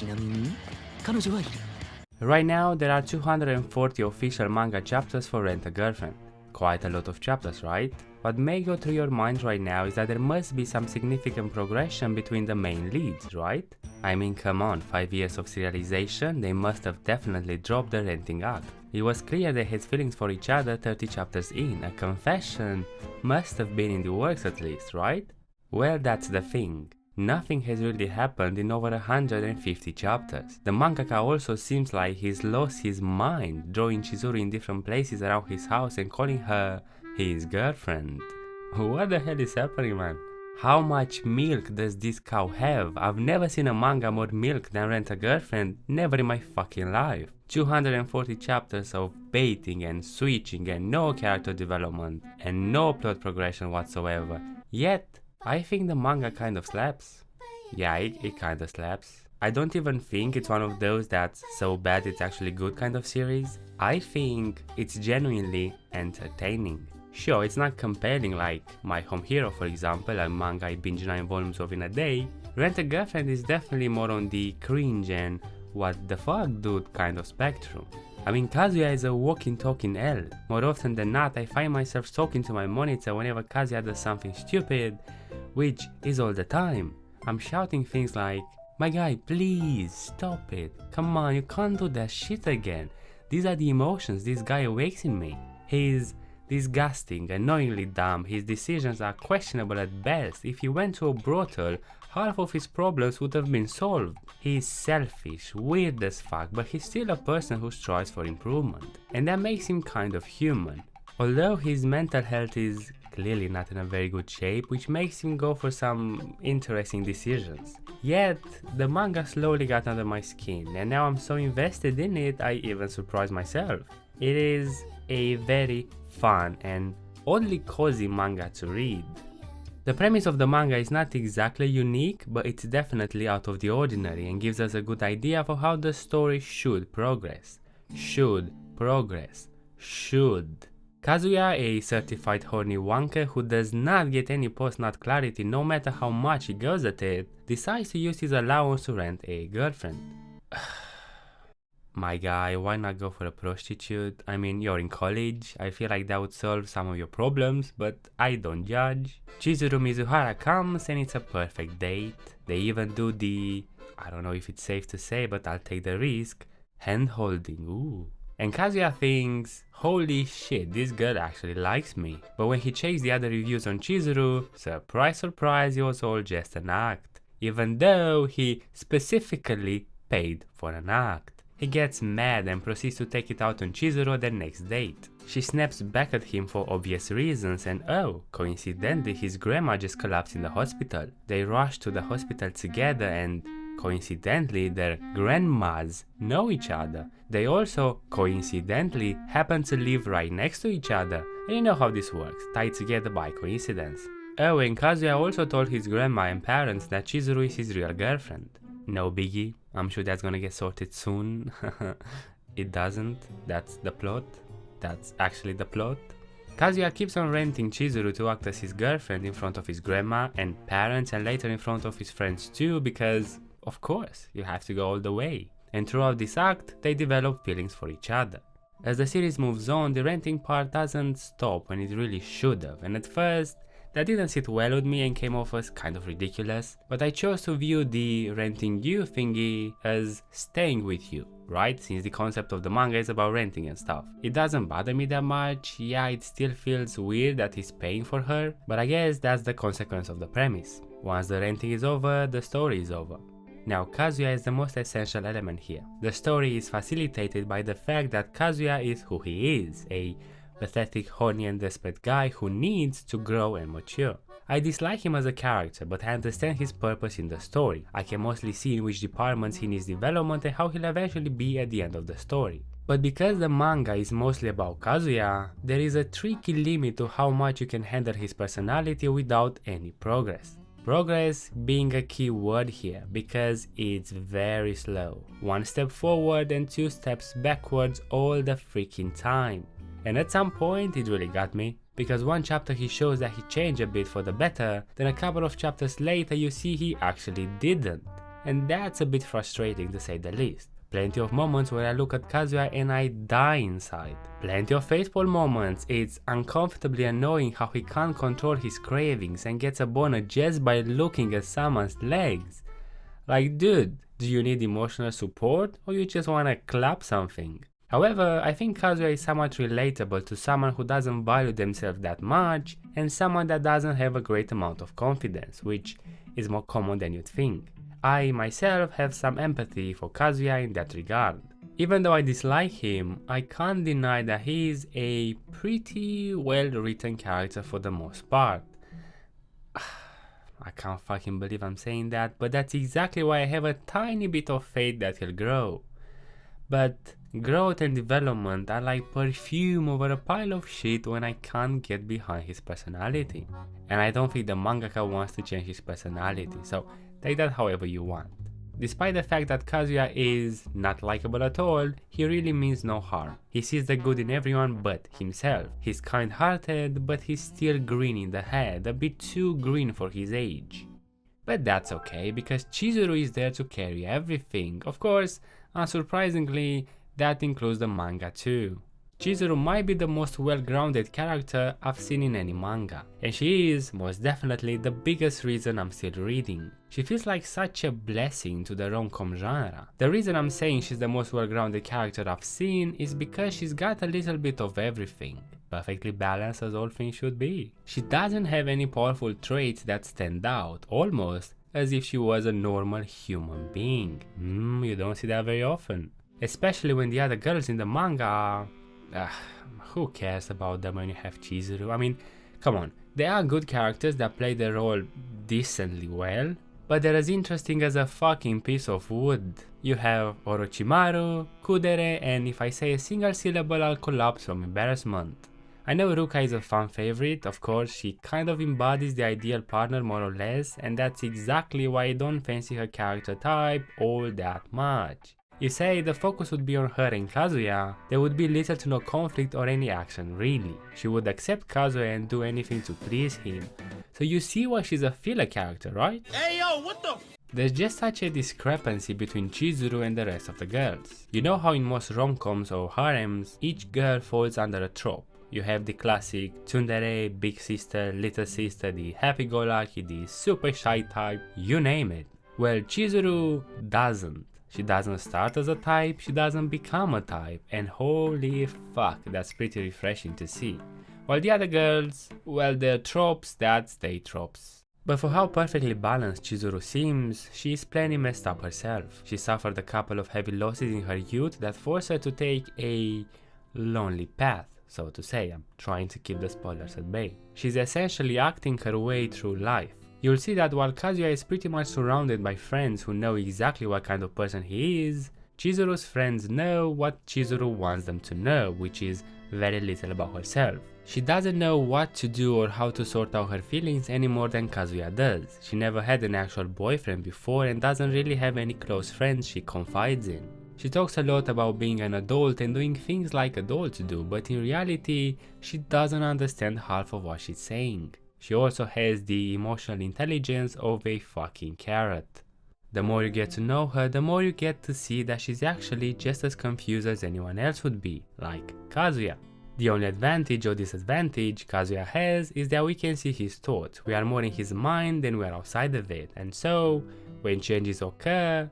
ちなみに彼女はいる。 Right now, there are 240 official manga chapters for Rent a Girlfriend. Quite a lot of chapters, right? What may go through your mind right now is that there must be some significant progression between the main leads, right? I mean, come on, 5 years of serialization, they must have definitely dropped the renting act. It was clear they had feelings for each other 30 chapters in. A confession must have been in the works at least, right? Well, that's the thing. Nothing has really happened in over 150 chapters. The mangaka also seems like he's lost his mind, drawing Chizuru in different places around his house and calling her his girlfriend. What the hell is happening, man? How much milk does this cow have? I've never seen a manga more milk than Rent a Girlfriend, never in my fucking life. 240 chapters of baiting and switching and no character development and no plot progression whatsoever. Yet, I think the manga kind of slaps. Yeah, it kind of slaps. I don't even think it's one of those that's so bad it's actually good kind of series. I think it's genuinely entertaining. Sure, it's not compelling like My Home Hero, for example, a manga I binge 9 volumes of in a day. Rent a Girlfriend is definitely more on the cringe and what the fuck dude kind of spectrum. I mean, Kazuya is a walking talking L. More often than not, I find myself talking to my monitor whenever Kazuya does something stupid, which is all the time. I'm shouting things like, "My guy, please stop it. Come on, you can't do that shit again. These are the emotions this guy awakes in me. He's disgusting, annoyingly dumb, his decisions are questionable at best. If he went to a brothel, half of his problems would have been solved. He's selfish, weird as fuck, but he's still a person who strives for improvement. And that makes him kind of human. Although his mental health is clearly not in a very good shape, which makes him go for some interesting decisions. Yet, the manga slowly got under my skin, and now I'm so invested in it, I even surprise myself. It is a very fun and oddly cozy manga to read. The premise of the manga is not exactly unique, but it's definitely out of the ordinary and gives us a good idea for how the story should progress. Should. Kazuya, a certified horny wanker who does not get any post-nut clarity no matter how much he goes at it, decides to use his allowance to rent a girlfriend. My guy, why not go for a prostitute? I mean, you're in college, I feel like that would solve some of your problems, but I don't judge. Chizuru Mizuhara comes and it's a perfect date. They even do the, I don't know if it's safe to say, but I'll take the risk, hand-holding, ooh. And Kazuya thinks, holy shit, this girl actually likes me. But when he checks the other reviews on Chizuru, surprise surprise, it was all just an act. Even though he specifically paid for an act. He gets mad and proceeds to take it out on Chizuru the next date. She snaps back at him for obvious reasons and oh, coincidentally his grandma just collapsed in the hospital. They rush to the hospital together and coincidentally their grandmas know each other. They also coincidentally happen to live right next to each other. And you know how this works, tied together by coincidence. Oh, and Kazuya also told his grandma and parents that Chizuru is his real girlfriend. No biggie, I'm sure that's gonna get sorted soon. It doesn't, that's the plot. That's actually the plot. Kazuya keeps on renting Chizuru to act as his girlfriend in front of his grandma and parents and later in front of his friends too because, of course, you have to go all the way. And throughout this act, they develop feelings for each other. As the series moves on, the renting part doesn't stop when it really should have, and at first, that didn't sit well with me and came off as kind of ridiculous, but I chose to view the renting you thingy as staying with you, right? Since the concept of the manga is about renting and stuff. It doesn't bother me that much, yeah, it still feels weird that he's paying for her, but I guess that's the consequence of the premise. Once the renting is over, the story is over. Now, Kazuya is the most essential element here. The story is facilitated by the fact that Kazuya is who he is, a pathetic, horny and desperate guy who needs to grow and mature. I dislike him as a character, but I understand his purpose in the story. I can mostly see in which departments he needs development and how he'll eventually be at the end of the story. But because the manga is mostly about Kazuya, there is a tricky limit to how much you can handle his personality without any progress. Progress being a key word here, because it's very slow. 1 step forward and 2 steps backwards all the freaking time. And at some point it really got me, because one chapter he shows that he changed a bit for the better, then a couple of chapters later you see he actually didn't. and that's a bit frustrating to say the least. Plenty of moments where I look at Kazuya and I die inside. Plenty of faithful moments, it's uncomfortably annoying how he can't control his cravings and gets a boner just by looking at someone's legs. Like, dude, do you need emotional support or you just wanna clap something? However, I think Kazuya is somewhat relatable to someone who doesn't value themselves that much and someone that doesn't have a great amount of confidence, which is more common than you'd think. I myself have some empathy for Kazuya in that regard. Even though I dislike him, I can't deny that he is a pretty well written character for the most part. I can't fucking believe I'm saying that, but that's exactly why I have a tiny bit of faith that he'll grow. But growth and development are like perfume over a pile of shit when I can't get behind his personality. And I don't think the mangaka wants to change his personality, so take that however you want. Despite the fact that Kazuya is not likable at all, he really means no harm. He sees the good in everyone but himself. He's kind-hearted, but he's still green in the head, a bit too green for his age. But that's okay, because Chizuru is there to carry everything. Of course, unsurprisingly, that includes the manga too. Chizuru might be the most well-grounded character I've seen in any manga, and she is, most definitely, the biggest reason I'm still reading. She feels like such a blessing to the rom-com genre. The reason I'm saying she's the most well-grounded character I've seen is because she's got a little bit of everything. Perfectly balanced as all things should be. She doesn't have any powerful traits that stand out, almost as if she was a normal human being. You don't see that very often. Especially when the other girls in the manga are... who cares about them when you have Chizuru? I mean, come on, they are good characters that play their role decently well, but they're as interesting as a fucking piece of wood. You have Orochimaru, Kudere, and if I say a single syllable I'll collapse from embarrassment. I know Ruka is a fan favorite, of course, she kind of embodies the ideal partner more or less, and that's exactly why I don't fancy her character type all that much. You say the focus would be on her and Kazuya, there would be little to no conflict or any action really. She would accept Kazuya and do anything to please him. So you see why she's a filler character, right? Hey yo, what the? There's just such a discrepancy between Chizuru and the rest of the girls. You know how in most rom-coms or harems, each girl falls under a trope. You have the classic tsundere, big sister, little sister, the happy-go-lucky, the super shy type, you name it. Well, Chizuru doesn't. She doesn't start as a type, she doesn't become a type, and holy fuck, that's pretty refreshing to see. While the other girls, well, they're tropes that stay tropes. But for how perfectly balanced Chizuru seems, she is plenty messed up herself. She suffered a couple of heavy losses in her youth that forced her to take a lonely path, so to say. I'm trying to keep the spoilers at bay. She's essentially acting her way through life. You'll see that while Kazuya is pretty much surrounded by friends who know exactly what kind of person he is, Chizuru's friends know what Chizuru wants them to know, which is very little about herself. She doesn't know what to do or how to sort out her feelings any more than Kazuya does. She never had an actual boyfriend before and doesn't really have any close friends she confides in. She talks a lot about being an adult and doing things like adults do, but in reality, she doesn't understand half of what she's saying. She also has the emotional intelligence of a fucking carrot. The more you get to know her, the more you get to see that she's actually just as confused as anyone else would be, like Kazuya. The only advantage or disadvantage Kazuya has is that we can see his thoughts. We are more in his mind than we are outside of it, and so, when changes occur,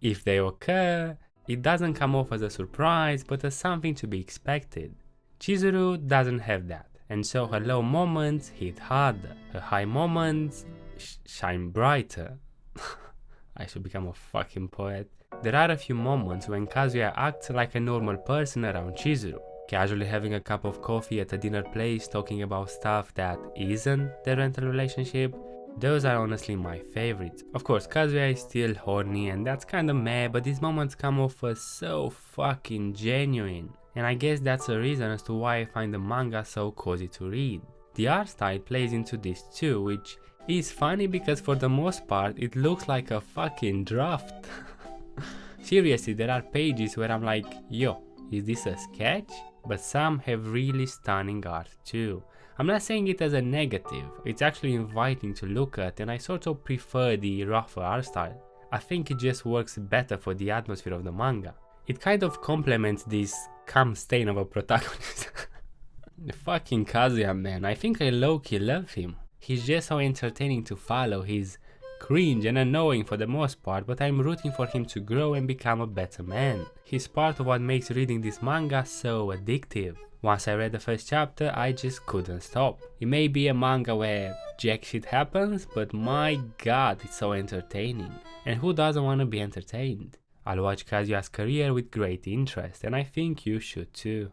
if they occur, it doesn't come off as a surprise but as something to be expected. Chizuru doesn't have that. And so her low moments hit harder, her high moments shine brighter. I should become a fucking poet. There are a few moments when Kazuya acts like a normal person around Chizuru, casually having a cup of coffee at a dinner place talking about stuff that isn't their rental relationship. Those are honestly my favorites. Of course, Kazuya is still horny and that's kinda meh, but these moments come off as so fucking genuine. And I guess that's the reason as to why I find the manga so cozy to read. The art style plays into this too, which is funny because for the most part it looks like a fucking draft. Seriously, there are pages where I'm like, yo, is this a sketch? But some have really stunning art too. I'm not saying it as a negative, it's actually inviting to look at and I sort of prefer the rougher art style. I think it just works better for the atmosphere of the manga. It kind of complements this cum stain of a protagonist. The fucking Kazuya, man, I think I low-key love him. He's just so entertaining to follow, he's cringe and annoying for the most part, but I'm rooting for him to grow and become a better man. He's part of what makes reading this manga so addictive. Once I read the first chapter, I just couldn't stop. It may be a manga where jack shit happens, but my god, it's so entertaining. And who doesn't want to be entertained? I'll watch Kazuya's career with great interest, and I think you should too.